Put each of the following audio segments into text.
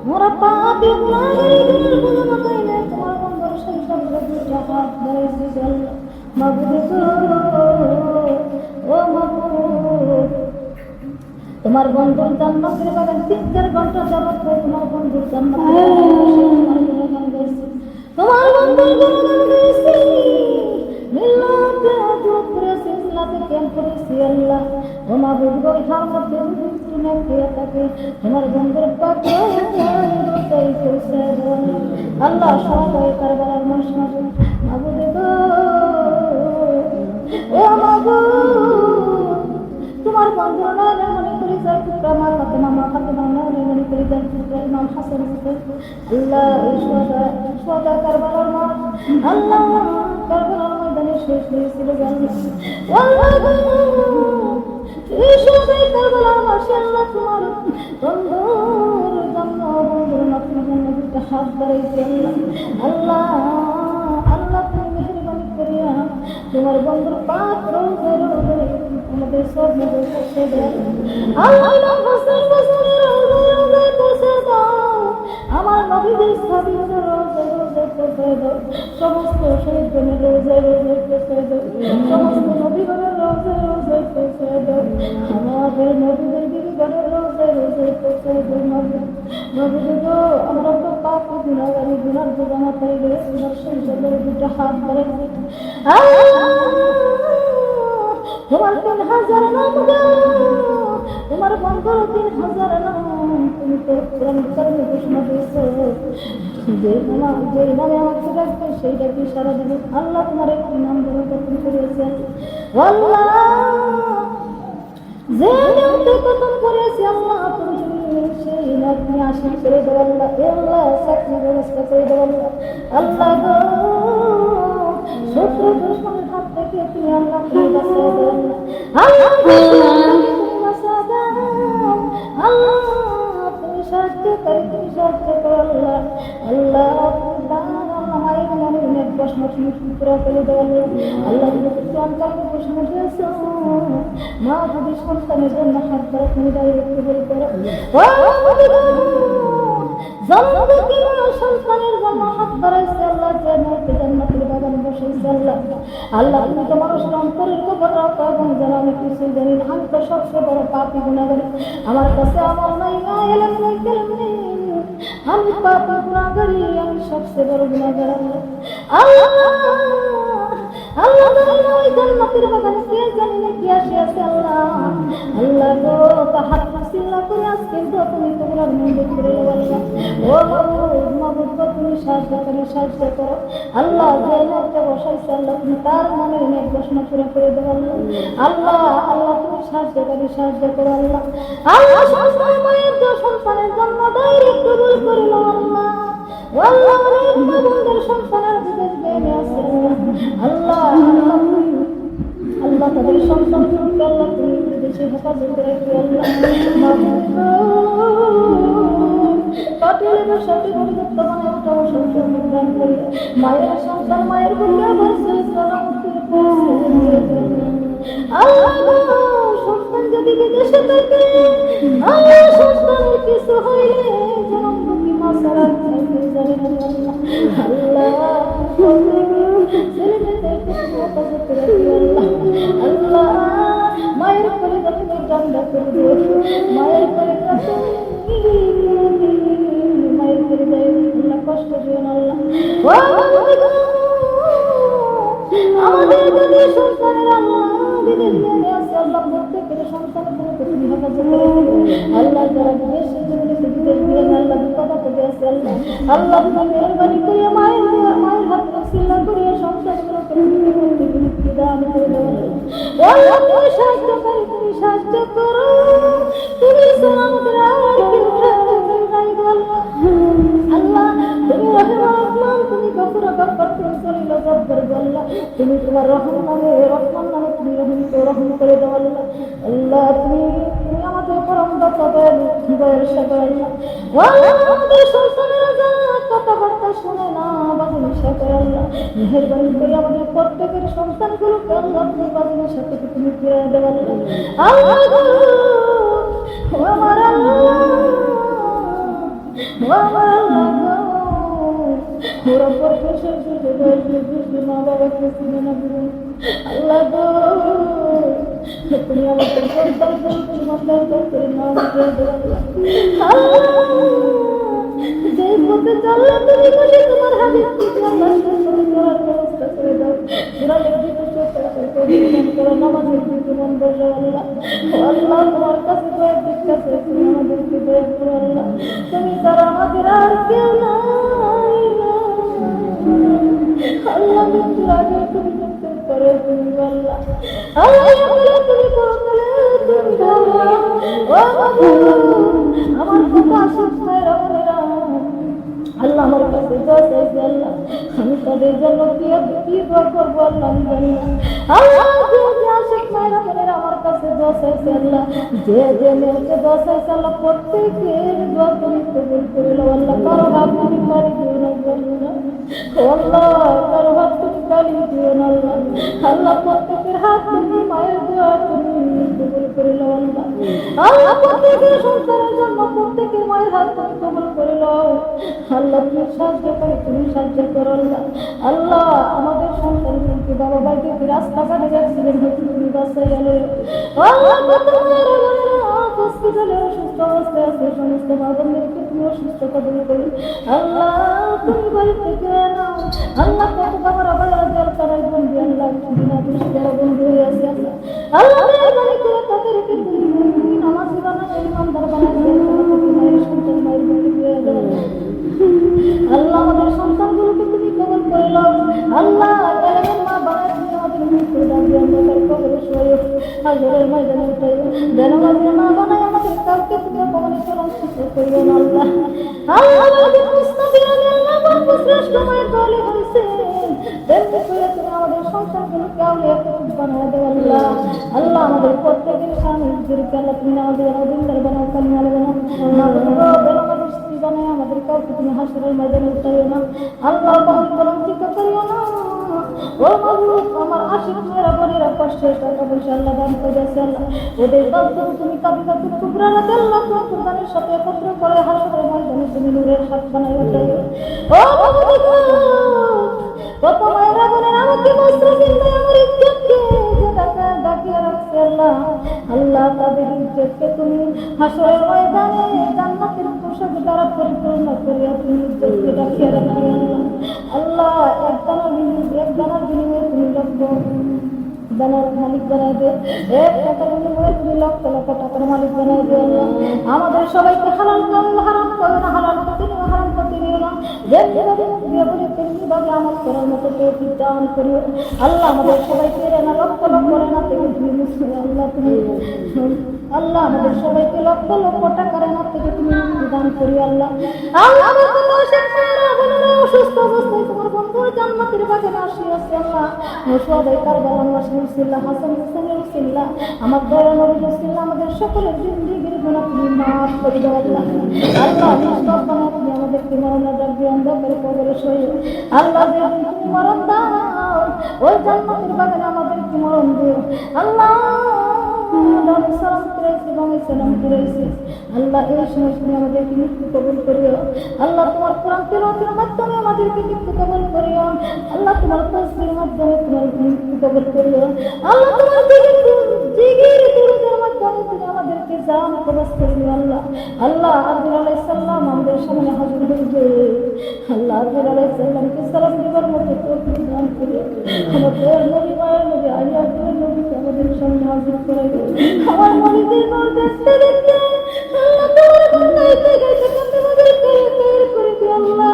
মোরা পাপী গুনাহগারি গুনার বোঝা মাথায় নেয় তোমার বন্ধুর সেই সামনে দুইটা হাত ধরেছি আল্লাহ মাবুদ ও মাবুদ তোমার বন্ধুর জান্নাতের বাগান 3-4 ঘন্টা যাবত তোমার বন্ধুর জান্নাতের গুণগান গাইছি তোমার বন্ধুর গুণগান গাইছি মিল্লাতে আদব করেছি ইসলাতে কেন করেছি আল্লাহ ও মাবুদ গো ইহার মধ্যে তুমি প্রিয় থাকে তোমার বন্ধুর পাকে রোজাই করছে আল্লাহ সবাই কারবালার মশনা মাবুদ গো ও মাবুদ তোমার বন্ধুর নামে মনে করি যার পুত্র আমার ফাতেমা নামে মনে করি যার পুত্র ইমাম হাসান হুসাইন আল্লাহ এই সোহাদা কারবালার মাঠ আল্লাহ কারবালার ময়দানে শেষ হয়েছিল আল্লাহ এই সোহাদাই কারবালার মাঠে আল্লাহ তোমার বন্ধুর জন্য বন্ধুর নতুন জন্য দুটো হাত বাড়াইছে আল্লাহ আল্লাহ তুমি মেহরবানি করিয়া তোমার বন্ধুর পাক রোজে রোজে আমাদের সব নজর করতে দেয় আল্লাহ বছর বছর রোজে রোজে করতে দাও আমার নবীদের সাবিদের রোজে রোজে করতে দাও সমস্ত শহীদদের রোজে রোজে করতে দাও সমস্ত নবীগণের রোজে রোজে করতে দাও আমাদের নবীদের বিবিগণের রোজে রোজে করতে দাও নবীদের গো আমরা তো পাপ গুনাহগারি গুনার বোঝা মাথায় গেলে তোমার সেই সবের দুটো হাত ধরে তোমার 3000 নাম গো তোমার বন্ধুর 3000 নাম তুমি তো কোরআন কারিমে ঘোষণা দিয়েছো যে নামে আমাকে ডাকবে সেই ডাকে সারা দেবে আল্লাহ তোমার একটি নাম ধরে কতন করেছে আল্লাহ যে নামটি কতন করেছে আল্লাহ তুমি সেই নামটি আশা করে দেব আল্লাহ চাকরি ব্যবস্থা করে দেব আল্লাহ গো শত্রু দুশ্মনের হাত থেকে তুমি আল্লাহ তুমি বাঁচিয়ে দাও আল্লাহ তুমি বাঁচিয়ে দাও আল্লাহ তুমি সাহায্য করো আল্লাহ আল্লাহ মায়ের মনের অনেক প্রশ্ন তুমি পুরো করে দাও আল্লাহ তুমি অন্তরের প্রশ্ন দিয়েছ মা যদি সন্তানের জন্য হাত ধরে তুমি ডাইরেক্ট বল করো সন্তানের জন্য হাত ধরাইছে আল্লাহ জান্নাতের বাগানে বসেছে আল্লাহ তুমি তো মানুষের অন্তরের খবর রাখো এবং যারা আমি কিছুই জানি না আমি তো সবচেয়ে বড় পাপী গুনাহগারি আমার কাছে আমল নাই না এলেম নাই কেলেম নেই আমি পাপী গুনাহগারি আমি সবচেয়ে বড় গুনাহগার আল্লাহ ওই জান্নাতের বাগানে কে জানি না কি আসে আছে আল্লাহ গো তাহার চিল্লা করে আজকে তুমি তোমার মন্দির করে ও মাবুদ তুমি সাহায্য করো আল্লাহ যে লোককে বসাইছে আল্লাহ তুমি তার মনে অনেক প্রশ্ন পুরো করে দেবো আল্লাহ আল্লাহ তুমি সাহায্য করো আল্লাহ মায়ের সন্তানের জন্য ডাইরেক্ট কবুল করিল আল্লাহ আল্লাহ অনেক মাবুদের সন্তানের বিদেশ বেড়ে আছে আল্লাহ আল্লাহ তাদের সন্তানকে আল্লাহ তুমি বিদেশে হেফাজত রাখবে আল্লাহ পাটিলের সাথে বর্তমানে একটা সন্তান দান করে মায়ের সন্তান মায়ের বুকে বসে সালামতের আল্লাহ সন্তান যদি বিদেশে থাকে আল্লাহ সন্তানের কিছু হইলে জনমুখী মাসারা থাকতে জানে আল্লাহ আল্লাহ মায়ের করে তুমি জান্না করে দিও মায়ের করে মায়ের করে দেয় আল্লাহ কষ্ট দিও না আল্লাহ আমাদের যদি সন্তানের আল্লাহ বিদেশ নিয়ে আসে আল্লাহ প্রত্যেকের সন্তানের করে তুমি হেফাজত করে আল্লাহ যারা বিদেশে জীবনে বিদেশ দিয়ে আল্লাহ বিপদ করে আসে আল্লাহ তুমি মেহরবানি করে মায়ের হাত রসিল্লা করিয়া সন্তানগুলোকে তুমি দান করে দেওয়া আল্লাহ তুমি সাহায্য করো তুমি সালামতের আর কি আল্লাহ তুমি রহমান তুমি গফুর তুমি সলিল জব্বার আল্লাহ তুমি তোমার রহমান নামে তুমি রহম করে দাও আল্লাহ তুমি আমাদের পরম দাতা দয়ার সাগর আল্লাহ আমাদের সন্তানেরা কথাবার্তা শোনে না বাজিনের সাথে আল্লাহ মেহেরবানি করে আমাদের প্রত্যেকের সন্তানগুলোকে আল্লাহ তুমি বাজিনের সাথে তুমি ফিরিয়ে দেওয়া আল্লাহ আমার আল্লাহ আমার আল্লাহ গো, ওরা পরিবেশের যুগে বয়সের যুগে মা বাবাকে চিনে না বুঝে আল্লাহ গো, তুমি আমাদের সন্তানদেরকে মন্দার করতে না যে পথে চললে তুমি খুশি তোমার হাবিব আল্লাহ সেই করার ব্যবস্থা করে দাও। ঘোরালের দিকে চোখ নামাজের দিকে মন বসে আল্লাহ। আল্লাহ তোমার কাছে দোয়া দিচ্ছে, তুমি আমাদেরকে দোয়া করো আল্লাহ। তুমি তারা আমাদের আর কেউ নাই আল্লাহ। মৃত্যুর আগে তুমি মৃত্যুর পরে তুমি আল্লাহ। আল্লাহ তুমি পরকালে তুমি আল্লাহ। ও আমার কথা শুনতে আল্লাহ আমার কাছে দোয়া চাইছে আল্লাহ। আমি তাদের জন্য কি দোয়া করবো আল্লাহ আমি জানি না। আল্লাহ যে আশিক মায়েরা বোনেরা আমার কাছে দোয়া চাইছে আল্লাহ, যে মেয়েকে দোয়া চাইছে আল্লাহ, প্রত্যেকের দোয়া তুমি কবুল করে নাও আল্লাহ। কারো হাত তুমি কালি দিও না আল্লাহ, কারো হাত তুমি কালি দিও না আল্লাহ। আল্লাহ প্রত্যেকের হাত তুমি মায়ের দোয়া তুমি কবুল করে নাও আল্লাহ। আল্লাহ প্রত্যেকের সন্তানের জন্য প্রত্যেকের মায়ের হাত তুমি কবুল করে নাও আল্লাহ। তুমি সাহায্য করে তুমি সাহায্য করো আল্লাহ। আল্লাহ আমাদের সন্তানকে বাবা ভাইকে রাস্তাঘাটে অ্যাক্সিডেন্ট হচ্ছে তুমি বাঁচাই আলো আল্লাহ। হসপিটালে অসুস্থ অবস্থায় আছে সমস্ত মা বোনদেরকে তুমি অসুস্থতা দূর করি আল্লাহ। তুমি বাড়ি থেকে নাও আল্লাহ। কত বাবার আবার জলকারাই বন্ধু আল্লাহ, বিনা দৃষ্টিরা বন্ধু হয়ে আছে আল্লাহ। আল্লাহ মেহরবানি করে তাদেরকে তুমি নামাজি বানাই ইমানদার বানাই মায়ের সন্তান মায়ের বন্ধু হয়ে যাও আল্লাহ। আমাদের সন্তানগুলোকে তুমি কবল করে নাও আল্লাহ। এলেমের মা বানাই তুমি আমাদের মৃত্যু দান দিয়ে আমাদের কবরে শোয় হাজারের ময়দানে উঠাই যেন আমাদের মা বানাই আমাদের কাউকে তুমি অপমানিত বঞ্চিত করিও না আল্লাহ। আল্লাহ আমাদের মুস্তাফির আলী আল্লাহ বন্ধু শ্রেষ্ঠ মায়ের দলে হয়েছে তেমনি করে তুমি আমাদের সংসারগুলোকে আউলিয়া কুতুব বানায় দেও আল্লাহ। আল্লাহ আমাদের প্রত্যেকের স্বামীদেরকে আল্লাহ তুমি আমাদের দিনদার বানাও কামিয়াল বানাও আমাদের স্ত্রী বানায় আমাদের কাউকে তুমি হাসরের ময়দানে উঠাইও না আল্লাহ। বঞ্চিত করিও না ও মাবুদ। আমার আশিক মেয়েরা বোনেরা কষ্টের টাকা পয়সা আল্লাহ দান করে আছে আল্লাহ। ওদের বাধ্যম তুমি কাবিলা তুমি টুকরা রাতে আল্লাহ কোরবানের সাথে একত্র করে হাসরের ময়দানে তুমি নূরের হাত বানাই উঠাইও ও মাবুদ। কত মায়েরা বোনেরা আমাকে বস্ত্র চিন্তায় আমার ইজ্জতকে যে টাকা ডাকিয়ে রাখছে আল্লাহ। আল্লাহ তাদের ইজ্জতকে তুমি হাসরের ময়দানে জান্নাতের পোশাক দ্বারা পরিপূর্ণ করিয়া তুমি ইজ্জতকে ডাকিয়ে রাখি আল্লাহ। আল্লাহ এক দানার বিনিময়ে তুমি লক্ষ দানার মালিক বানাই দে, এক টাকার বিনিময়ে তুমি লক্ষ লক্ষ টাকার মালিক বানাই দে আল্লাহ। আমাদের সবাইকে হালাল করো হারাম করো না, হালাল করতে নিও হারাম করতে নিও না, যেভাবে দিয়ে বলে তেমনিভাবে আমল করার মতো তৌফিক দান করিও আল্লাহ। আমাদের সবাইকে না লক্ষ লক্ষ না থেকে তুমি আল্লাহ তুমি আল্লাহ আমাদের সবাইকে লক্ষ লক্ষ টাকার না থেকে তুমি দান করিও আল্লাহ। আল্লাহ অসুস্থ অবস্থায় তোমার বন্ধু জান্নাতের বাগানে আসিয়াছে আল্লাহ। মুশাহাদায়ে কারবালার রাসূলুল্লাহ হাসান হুসাইনের রাসূলুল্লাহ আমার দয়ার নবী রাসূলুল্লাহ আমাদের সকলের জিন্দেগির গুনাহ তুমি মাফ করে দাও আল্লাহ। আল্লাহ নিষ্পাপ বানাও তুমি আমাদেরকে মরণের ডাক দিয়ে অন্ধকারে কবরে শোয়ো আল্লাহ। যেদিন তুমি মরণ দাও ওই জান্নাতের বাগানে আমাদেরকে মরণ দিও আল্লাহ। সালাম ফিরাইছি এবং সালাম ফিরাইছি আল্লাহ। এই সময় তুমি আমাদেরকে মৃত্যু কবুল করিও আল্লাহ। তোমার কোরআন তিলাওয়াতের মাধ্যমে আমাদেরকে মৃত্যু কবুল করিও আল্লাহ। তোমার তাসবিহের মাধ্যমে তোমার মৃত্যু কবুল করিও আল্লাহ। তোমার জিকির দুরূদের মাধ্যমে তুমি আমাদেরকে জান কবজ করিও আল্লাহ। আল্লাহ আদর আলাইহিস সালাম আমাদের সামনে হাজির হয়েছে আল্লাহ। আদর আলাইহিস সালামকে সালাম দেওয়ার মতো তৌফিক দান করিও। আমাদের নবী মায়ের নবী আলী আব্দুল নবীকে আমাদের সামনে হাজির করে আমার মনিদের নূর দেখতে দেখতে আল্লাহ তোমার বান্দাইতে গাইতে কান্দে আমাদেরকে খায়ের করে দিও আল্লাহ।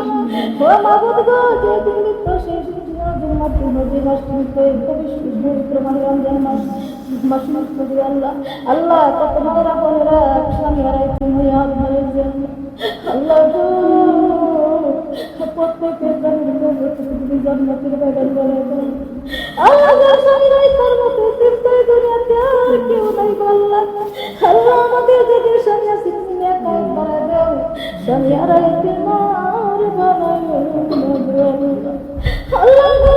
ও মাবুদ গো, যে তুমি তো শেষ দিনের মাধ্যমে যে মাস তুমি পবিত্র মাহে রমজান মাস করে আল্লাহ। আল্লাহ কত মায়েরা বোনেরা স্বামী হারাইছে মেয়াদ হারাইছে আল্লাহ গো। প্রত্যেকের তুমি জান্নাতের বাগান বানাই দাও আল্লাহ। যার স্বামী নাই তার মতো চিন্তায় দুনিয়াতে আর কেউ নাই আল্লাহ। আল্লাহ আমাদের যাদের স্বামী আছে তুমি নেকায় বানাই দাও, স্বামী হারাইছে মার বানাই আল্লাহ গো।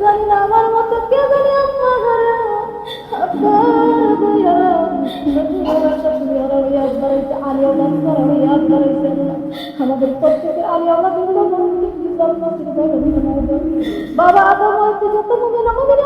জানি না আমার মতো কে জানি আম্মা হারা আপনার বইয়ারা শাশুড়ি হারা বাড়াইছে, আলী আওলাদ করা ইয়াদ বাড়াইছে আল্লাহ। আমাদের প্রত্যেকের আলী আওলাদের কবরকে জান্নাতের বাগান বানায় দাও। বাবা আদম হইতে যত মুমিন আমাদের